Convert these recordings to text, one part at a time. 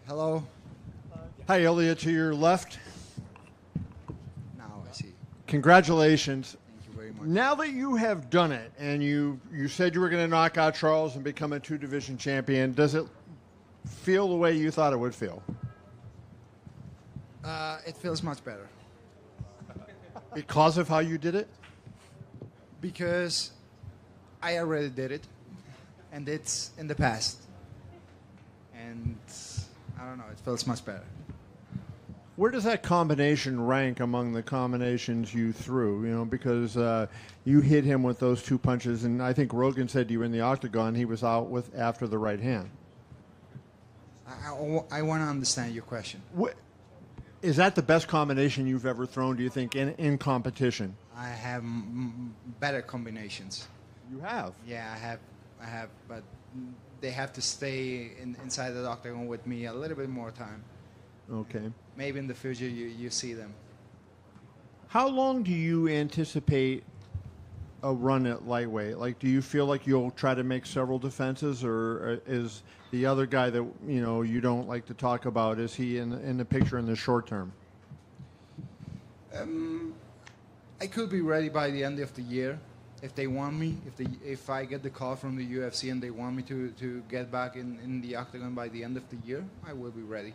Hello. Hi, Ilia, to your left. Now I see. Congratulations. Thank you very much. Now that you have done it, and you said you were going to knock out Charles and become a two-division champion, does it feel the way you thought it would feel? It feels much better Because of how you did it? because I already did it, and it's in the past. And I don't know, it feels much better. Where does that combination rank among the combinations you threw? You know, because you hit him with those two punches, and I think Rogan said you were in the octagon. He was out with after the right hand. I want to understand your question. Is that the best combination you've ever thrown, do you think, in competition? I have better combinations. You have? Yeah, I have, but they have to stay inside the octagon with me a little bit more time. Okay. Maybe in the future you see them. How long do you anticipate a run at lightweight? Like, do you feel like you'll try to make several defenses, or is the other guy that you don't like to talk about, is he in the picture in the short term? I could be ready by the end of the year if they want me. If I get the call from the UFC and they want me to get back in the octagon by the end of the year, I will be ready.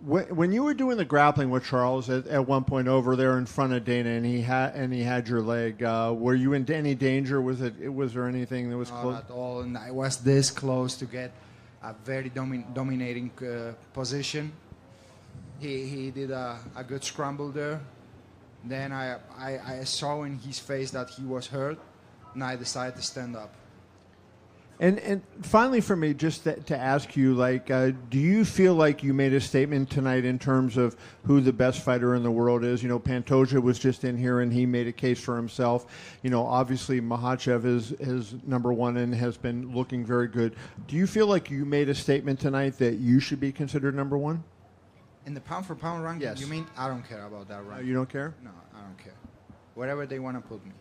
When you were doing the grappling with Charles at one point over there in front of Dana, and he had your leg, were you in any danger? Was there anything that was close? Not at all, and I was this close to get a very dominating position. He did a good scramble there. Then I saw in his face that he was hurt, and I decided to stand up. And finally, for me, just to ask you, like, do you feel like you made a statement tonight in terms of who the best fighter in the world is? You know, Pantoja was just in here, and he made a case for himself. You know, obviously, Makhachev is number one and has been looking very good. Do you feel like you made a statement tonight that you should be considered number one? In the pound-for-pound ranking, Yes. You mean? I don't care about that ranking. You don't care? No, I don't care. Wherever they want to put me.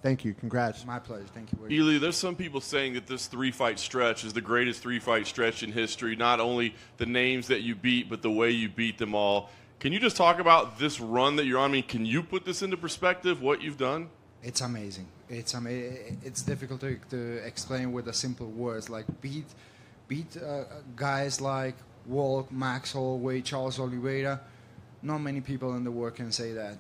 Thank you. Congrats. My pleasure. Thank you very much. Ilia, there's some people saying that this three-fight stretch is the greatest three-fight stretch in history, not only the names that you beat, but the way you beat them all. Can you just talk about this run that you're on? I mean, can you put this into perspective, what you've done? It's amazing. It's difficult to explain with the simple words. Like beat guys like Walk, Max Holloway, Charles Oliveira. Not many people in the world can say that.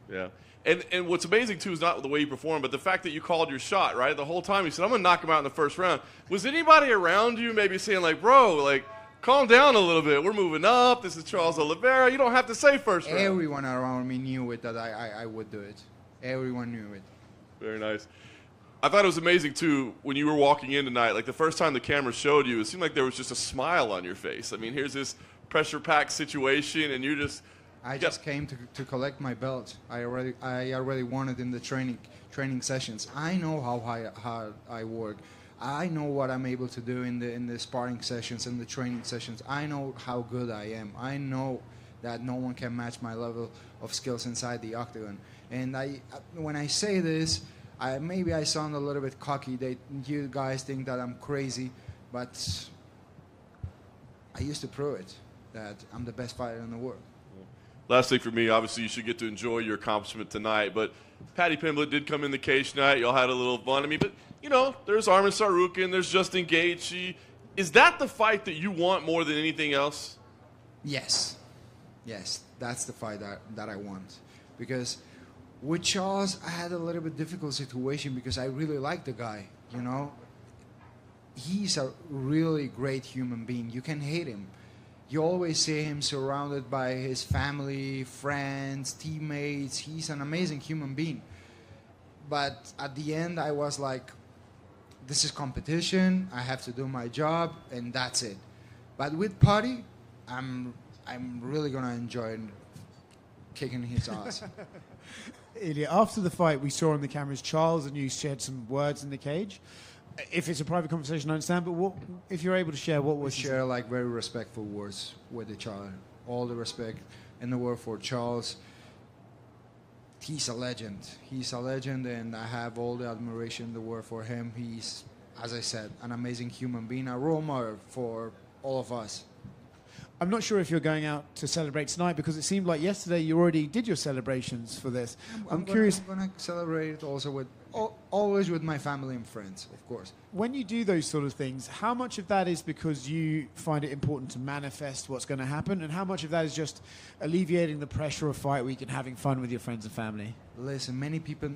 Yeah. And what's amazing, too, is not the way you performed, but the fact that you called your shot, right? The whole time you said, I'm going to knock him out in the first round. Was anybody around you maybe saying, like, bro, like, calm down a little bit. We're moving up. This is Charles Oliveira. You don't have to say first round. Everyone around me knew it, that I would do it. Everyone knew it. Very nice. I thought it was amazing, too, when you were walking in tonight. Like, the first time the camera showed you, it seemed like there was just a smile on your face. I mean, here's this pressure-packed situation, and you just... I just came to collect my belt. I already won it in the training sessions. I know how hard I work. I know what I'm able to do in the sparring sessions and the training sessions. I know how good I am. I know that no one can match my level of skills inside the octagon. And when I say this, maybe I sound a little bit cocky. You guys think that I'm crazy, but I used to prove it, that I'm the best fighter in the world. Last thing for me, obviously you should get to enjoy your accomplishment tonight, but Paddy Pimblett did come in the cage tonight. Y'all had a little fun. I mean, but, you know, there's Arman Tsarukyan, there's Justin Gaethje. Is that the fight that you want more than anything else? Yes. Yes, that's the fight that I want. Because with Charles, I had a little bit difficult situation because I really like the guy, you know. He's a really great human being. You can hate him. You always see him surrounded by his family, friends, teammates. He's an amazing human being. But at the end, I was like, this is competition. I have to do my job, and that's it. But with Paddy, I'm really going to enjoy kicking his ass. Ilia, after the fight, we saw on the cameras Charles and you shared some words in the cage. If it's a private conversation, I understand, but if you're able to share, what was... We share like very respectful words with each other. All the respect in the world for Charles. He's a legend. He's a legend, and I have all the admiration in the world for him. He's, as I said, an amazing human being, a role model for all of us. I'm not sure if you're going out to celebrate tonight because it seemed like yesterday you already did your celebrations for this. I'm curious. I'm gonna celebrate it also with always with my family and friends, of course. When you do those sort of things, how much of that is because you find it important to manifest what's going to happen, and how much of that is just alleviating the pressure of fight week and having fun with your friends and family? Listen, many people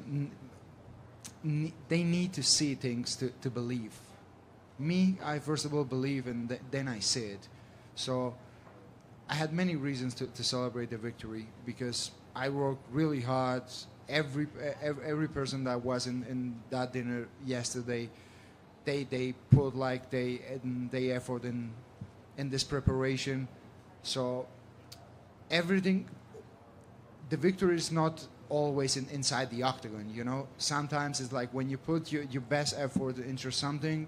they need to see things to believe. Me, I first of all believe, and then I see it. So I had many reasons to celebrate the victory because I worked really hard. Every person that was in that dinner yesterday, they put like they effort in this preparation. So everything, the victory is not always inside the octagon. You know, sometimes it's like when you put your best effort into something,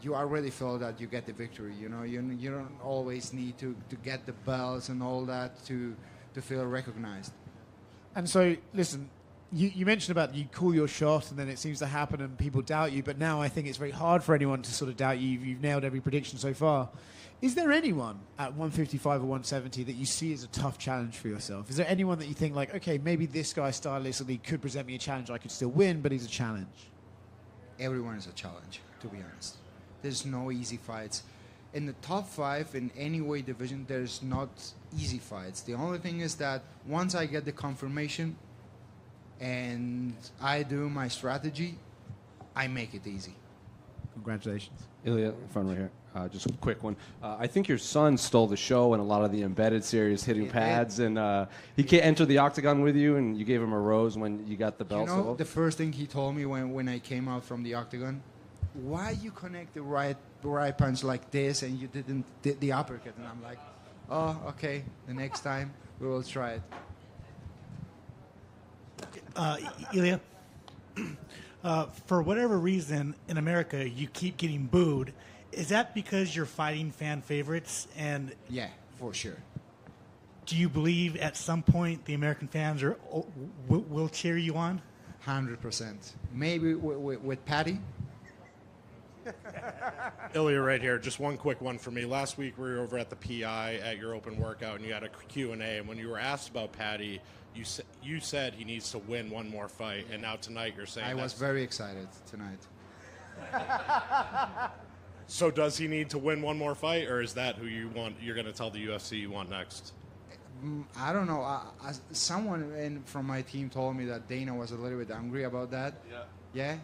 you already feel that you get the victory. You know, you don't always need to get the belts and all that to feel recognized. And so, listen, you mentioned about you call your shot and then it seems to happen and people doubt you, but now I think it's very hard for anyone to sort of doubt you. You've nailed every prediction so far. Is there anyone at 155 or 170 that you see as a tough challenge for yourself? Is there anyone that you think like, okay, maybe this guy stylistically could present me a challenge, I could still win, but he's a challenge? Everyone is a challenge, to be honest. There's no easy fights. In the top 5 in any weight division, there's not easy fights. The only thing is that once I get the confirmation and I do my strategy, I make it easy. Congratulations. Ilia, front right here. Just a quick one. I think your son stole the show in a lot of the embedded series, hitting pads, and he entered the octagon with you, and you gave him a rose when you got the belt. You know, the first thing he told me when I came out from the octagon, why you connect the right punch like this and you didn't the uppercut? And I'm like, oh, okay, the next time we will try it. Ilia, for whatever reason in America you keep getting booed. Is that because you're fighting fan favorites? And yeah, for sure. Do you believe at some point the American fans will cheer you on? 100%. Maybe with Patty. Ilia right here. Just one quick one for me. Last week we were over at the PI at your open workout and you had a Q&A, and when you were asked about Patty, you said he needs to win one more fight, and now tonight you're saying I was very excited tonight. So does he need to win one more fight, or is that who you want? You're going to tell the UFC you want next? I don't know. Someone from my team told me that Dana was a little bit angry about that. Yeah. Yeah?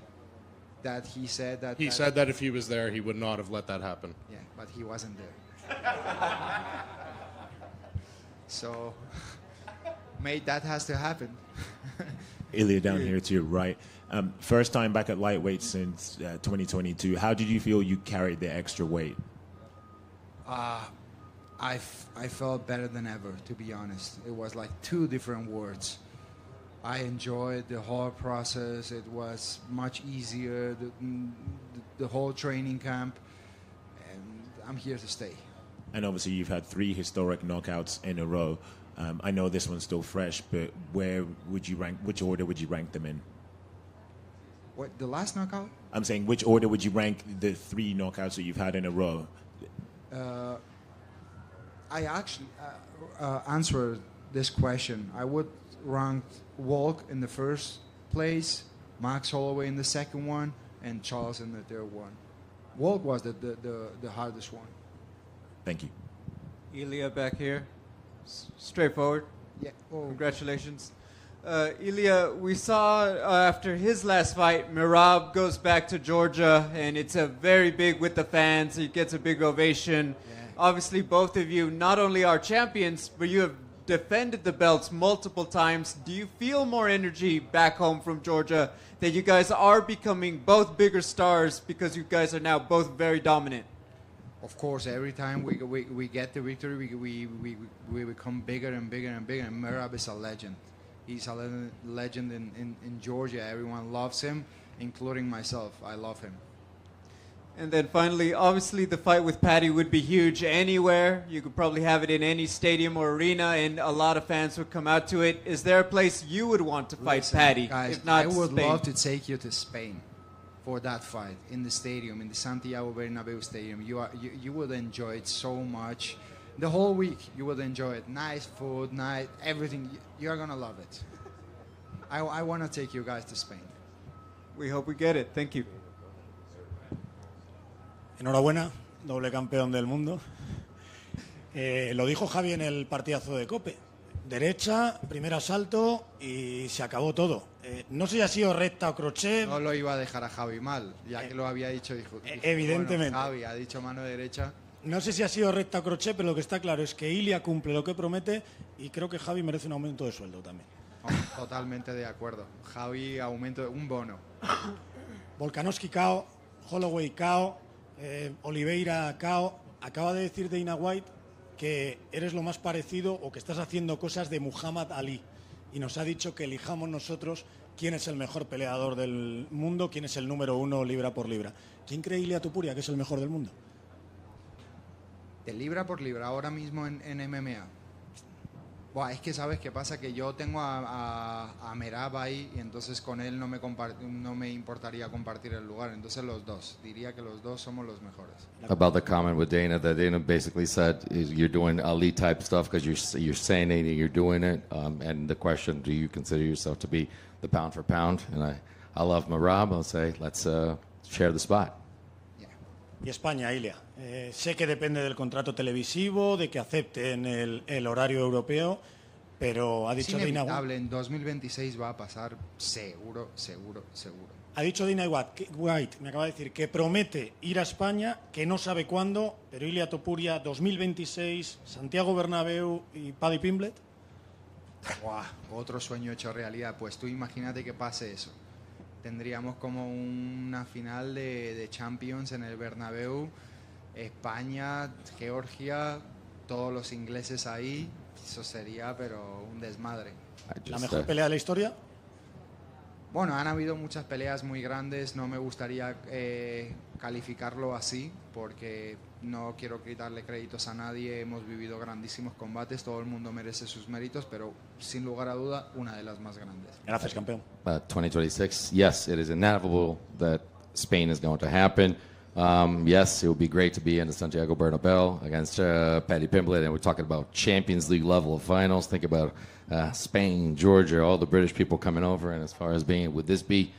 That he said that... He said that if he was there, he would not have let that happen. Yeah, but he wasn't there. So, mate, that has to happen. Ilia down here to your right. First time back at lightweight since 2022. How did you feel you carried the extra weight? I felt better than ever, to be honest. It was like 2 different words. I enjoyed the whole process. It was much easier, the whole training camp, and I'm here to stay. And obviously you've had 3 historic knockouts in a row. I know this one's still fresh, but where would you rank? Which order would you rank them in? What, the last knockout? I'm saying, which order would you rank the 3 knockouts that you've had in a row? I actually answered this question. I would rank Walk in the first place, Max Holloway in the second one, and Charles in the third one. Walk was the hardest one. Thank you. Ilia back here. Straightforward. Yeah. Oh. Congratulations. Ilia, we saw after his last fight, Merab goes back to Georgia, and it's a very big with the fans. He gets a big ovation. Yeah. Obviously, both of you not only are champions, but you have defended the belts multiple times. Do you feel more energy back home from Georgia that you guys are becoming both bigger stars because you guys are now both very dominant? Of course, every time we get the victory, we become bigger and bigger and bigger. And Merab is a legend. He's a legend in Georgia. Everyone loves him, including myself. I love him. And then finally, obviously the fight with Patty would be huge anywhere. You could probably have it in any stadium or arena, and a lot of fans would come out to it. Is there a place you would want to fight Patty? Guys, if not I would Spain? love to take you to Spain for that fight in the stadium, in the Santiago Bernabeu stadium. You would enjoy it so much. The whole week you would enjoy it. Nice food, nice everything. You're gonna love it. I want to take you guys to Spain. We hope we get it. Thank you. Enhorabuena, doble campeón del mundo. Lo dijo Javi en el partidazo de Cope. Derecha, primer asalto y se acabó todo. No sé si ha sido recta o crochet. No lo iba a dejar a Javi mal, ya que lo había dicho. Dijo, evidentemente. Bueno, Javi ha dicho mano derecha. No sé si ha sido recta o crochet, pero lo que está claro es que Ilia cumple lo que promete y creo que Javi merece un aumento de sueldo también. Oh, totalmente de acuerdo. Javi, aumento, un bono. Volkanovski KO, Holloway KO, Oliveira KO. Acaba de decir Dana White que eres lo más parecido o que estás haciendo cosas de Muhammad Ali. Y nos ha dicho que elijamos nosotros quién es el mejor peleador del mundo, quién es el número 1 libra por libra. ¿Quién cree Ilia Topuria que es el mejor del mundo? De libra por libra, ahora mismo en MMA. Buah, es que sabes qué pasa, que yo tengo a Merab ahí y entonces con él no me importaría compartir el lugar. Entonces los dos, diría que los dos somos los mejores. About the comment with Dana, that Dana basically said you're doing Ali type stuff because you're saying it and you're doing it. And the question, do you consider yourself to be the pound for pound? And I love Merab. I'll say let's share the spot. Y España, Ilia. Sé que depende del contrato televisivo, de que acepten el horario europeo, pero ha dicho es Dana inevitable, en 2026 va a pasar seguro. Ha dicho Dana White, me acaba de decir, que promete ir a España, que no sabe cuándo, pero Ilia Topuria 2026, Santiago Bernabéu y Paddy Pimblett. Buah, otro sueño hecho realidad. Pues tú imagínate que pase eso. Tendríamos como una final de Champions en el Bernabéu, España, Georgia, todos los ingleses ahí. Eso sería, pero un desmadre. ¿La mejor pelea de la historia? Bueno, han habido muchas peleas muy grandes. No me gustaría calificarlo así, porque no quiero quitarle créditos a nadie. Hemos vivido grandísimos combates, todo el mundo merece sus méritos, pero sin lugar a duda, una de las más grandes. Gracias, campeón. 2026, yes, it is inevitable that Spain is going to happen. Yes, it would be great to be in the Santiago Bernabeu against Paddy Pimblett, and we're talking about Champions League level of finals. Think about Spain, Georgia, all the British people coming over, and as far as being, would this be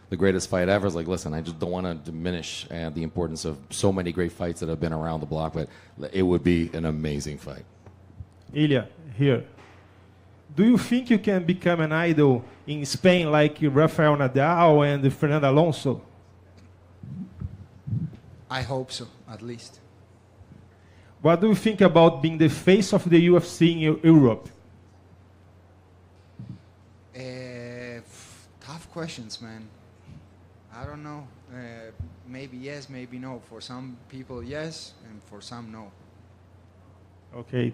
the greatest fight ever? It's like, listen, I just don't want to diminish the importance of so many great fights that have been around the block, but it would be an amazing fight. Ilia, here. Do you think you can become an idol in Spain like Rafael Nadal and Fernando Alonso? I hope so, at least. What do you think about being the face of the UFC in Europe? Tough questions, man. I don't know. Maybe yes, maybe no. For some people, yes, and for some, no. Okay.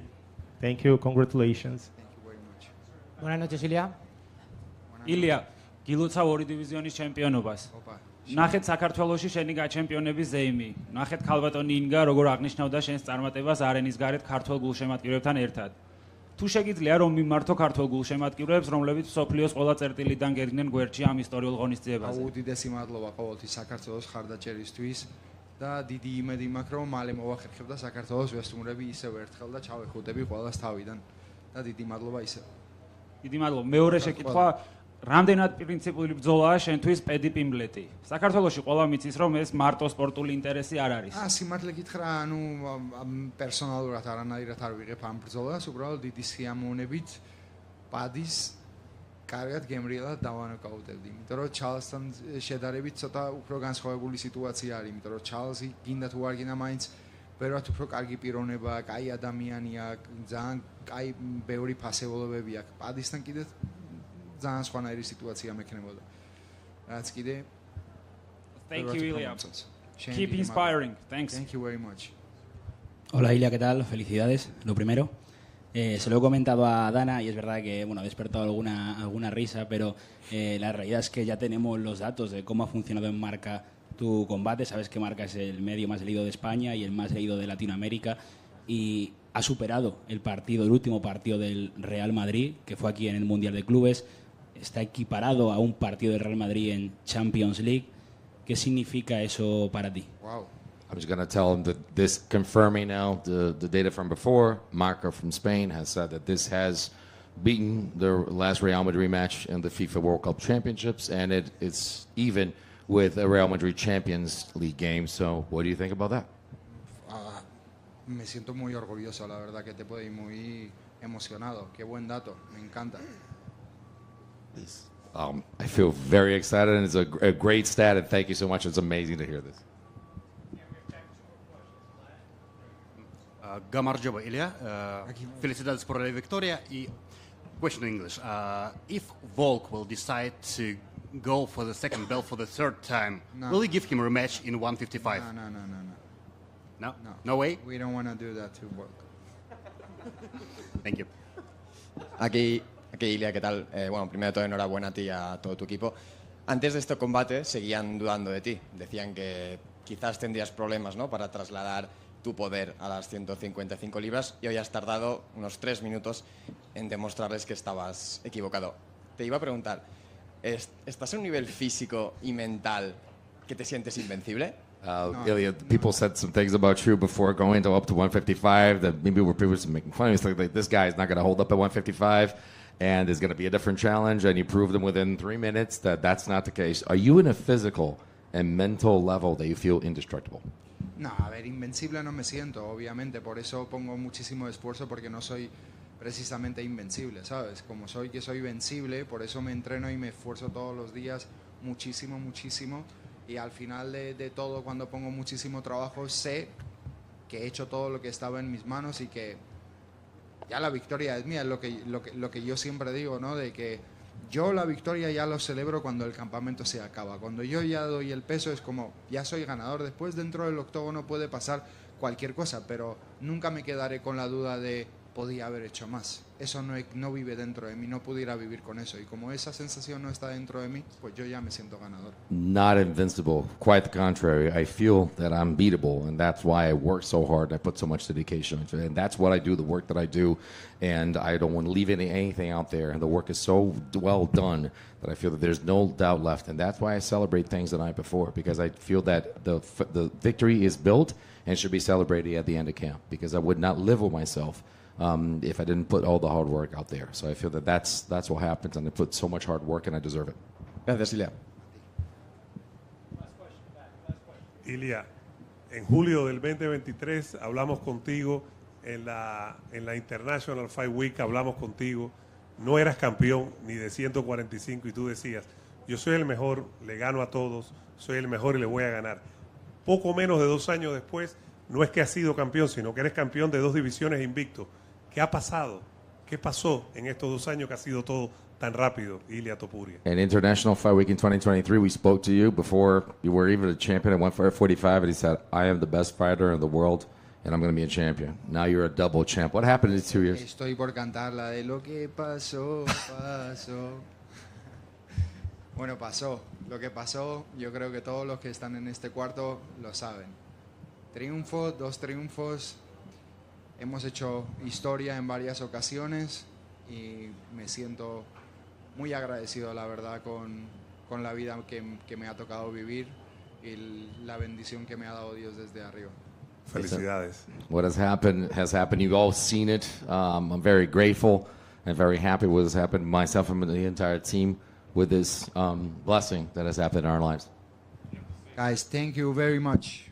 Thank you. Congratulations. Thank you very much. Buenas noches, Ilia. Ilia, გილოცავ ორი დივიზიონის ჩემპიონობას. ნახეთ საქართველოში შენი გაჩემპიონების ზეიმი. ნახეთ ქალბატონი ინგა როგორ აღნიშნავდა შენს წარმატებას არენის გარეთ ქართულ გულშემატკივრებთან ერთად. თუ შეგიძლია რომ მიმართო ქართულ გულშემატკივრებს, რომლებიც მსოფლიოს ყველა წერტილიდან გერგნენ გვერდში ამ ისტორიულ ღონისძიებაზე. უდიდესი მადლობა ყოველთვის საქართველოს ხარდაჭერისთვის და დიდი იმედი მაქვს რომ მალე მოვახერხებ და საქართველოს ვესტუმრები ისევ ერთხელ და ჩავეხუტები ყველას თავიდან და დიდი მადლობა ისევ. დიდი მადლობა. მეორე შეკითხვა, რამდენად პრინციპული ბრძოლაა შენთვის პედი პიმბლეტი? საქართველოში ყველა მიცის რომ ეს მარტო სპორტული ინტერესი არ არის. სიმართლე გითხრა, ანუ პერსონალურად არანაირად არ ვიღებ ამ ბრძოლას, უბრალოდ დიდი სიამოვნებით პადის კარგად გემრიელად დავანოკაუტებდი. იმიტომ რომ ჩარლსთან შედარებით ცოტა უფრო განსხვავებული სიტუაცია არის, იმიტომ რომ ჩარლზი გინდა თუ არ გინდა მაინც ბევრად უფრო კარგი პიროვნება, კაი ადამიანია, ძალიან კაი ბევრი ფასეულობები აქვს. პადისთან კიდე ძალიან სხვანაირი სიტუაცია მექნებოდა. რაც კიდე Thank you, Ilia. Keep inspiring. Thanks. Thank you very much. Hola, Ilia, ¿qué tal? Felicidades, lo primero. Se lo he comentado a Dana y es verdad que ha despertado alguna risa, pero la realidad es que ya tenemos los datos de cómo ha funcionado en Marca tu combate. Sabes que Marca es el medio más leído de España y el más leído de Latinoamérica y ha superado el último partido del Real Madrid, que fue aquí en el Mundial de Clubes. Está equiparado a un partido del Real Madrid en Champions League. ¿Qué significa eso para ti? Wow. I'm just going to tell him that this, confirming now the data from before, Marco from Spain has said that this has beaten the last Real Madrid match in the FIFA World Cup Championships, and it's even with a Real Madrid Champions League game. So what do you think about that? Me siento muy orgulloso, la verdad que te puedo ir muy emocionado. Qué buen dato, me encanta. I feel very excited, and it's a great stat, and thank you so much. It's amazing to hear this. Gamarjoba Ilia, felicidades por la victoria. Y question in English: if Volk will decide to go for the second belt for the third time, will you give him a rematch in 155? No. No way. We don't want to do that to Volk. Thank you. Aquí Ilia, ¿qué tal? Bueno, primero de todo, enhorabuena a ti y a todo tu equipo. Antes de este combate seguían dudando de ti. Decían que quizás tendrías problemas, ¿no?, para trasladar tu poder a las 155 libras, y hoy has tardado unos 3 minutos en demostrarles que estabas equivocado. Te iba a preguntar, ¿estás en un nivel físico y mental que te sientes invencible? Ilia, people said some things about you before going up to 155 that maybe people were making fun of. It's like this guy is not going to hold up at 155, and there's going to be a different challenge, and you proved them within 3 minutes that that's not the case. Are you in a physical and mental level that you feel indestructible? No, a ver, invencible no me siento, obviamente, por eso pongo muchísimo esfuerzo, porque no soy precisamente invencible, ¿sabes? Como soy vencible, por eso me entreno y me esfuerzo todos los días muchísimo, y al final de todo, cuando pongo muchísimo trabajo, sé que he hecho todo lo que estaba en mis manos y que ya la victoria es mía, es lo que yo siempre digo, ¿no? De que yo la victoria ya lo celebro cuando el campamento se acaba. Cuando yo ya doy el peso es como, ya soy ganador. Después dentro del octógono puede pasar cualquier cosa, pero nunca me quedaré con la duda de podía haber hecho más. Eso no vive dentro de mí, no pudiera vivir con eso. Y como esa sensación no está dentro de mí, pues yo ya me siento ganador. Not invincible. Quite the contrary. I feel that I'm beatable, and that's why I work so hard. I put so much dedication into it, and that's what I do, the work that I do, and I don't want to leave anything out there. And the work is so well done that I feel that there's no doubt left, and that's why I celebrate things the night before, because I feel that the victory is built and should be celebrated at the end of camp, because I would not live with myself if I didn't put all the hard work out there. So I feel that that's what happens, and I put so much hard work, and I deserve it. Gracias, Ilia. Ilia, en julio del 2023 hablamos contigo en la International Fight Week, hablamos contigo. No eras campeón ni de 145 y tú decías, yo soy el mejor, le gano a todos, soy el mejor y le voy a ganar. Poco menos de 2 años después, no es que has sido campeón, sino que eres campeón de 2 divisiones invicto. ¿Qué ha pasado? ¿Qué pasó en estos 2 años que ha sido todo tan rápido, Ilia Topuria? In International Fight Week in 2023, we spoke to you before you were even a champion at 145, and he said, I am the best fighter in the world, and I'm going to be a champion. Now you're a double champ. What happened in 2 years? Estoy por cantar la de lo que pasó. Bueno, pasó. Lo que pasó, yo creo que todos los que están en este cuarto lo saben. 2 triunfos. Hemos hecho historia en varias ocasiones y me siento muy agradecido, la verdad, con la vida que me ha tocado vivir y la bendición que me ha dado Dios desde arriba. Felicidades. What has happened has happened. You've all seen it. I'm very grateful and very happy with what's happened. Myself and the entire team with this blessing that has happened in our lives. Guys, thank you very much.